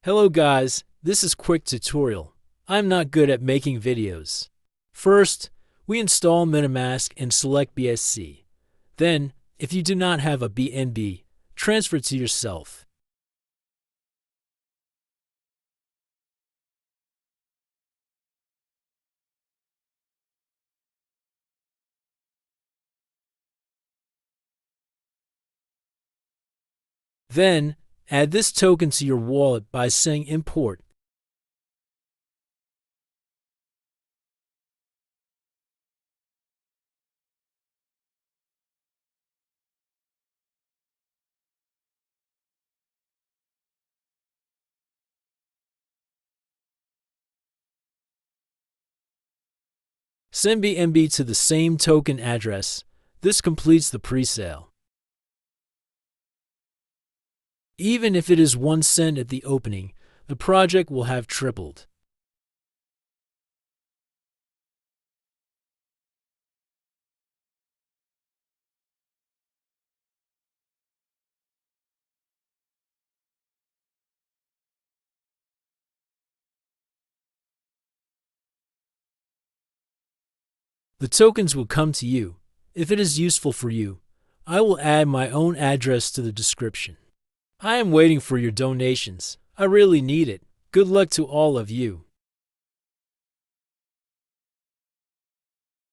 Hello guys, this is quick tutorial. I'm not good at making videos. First, we install Metamask and select BSC. Then, if you do not have a BNB, transfer it to yourself. Then, add this token to your wallet by saying import. Send BNB to the same token address. This completes the presale. Even if it is 1 cent at the opening, the project will have tripled. The tokens will come to you. If it is useful for you, I will add my own address to the description. I am waiting for your donations. I really need it. Good luck to all of you.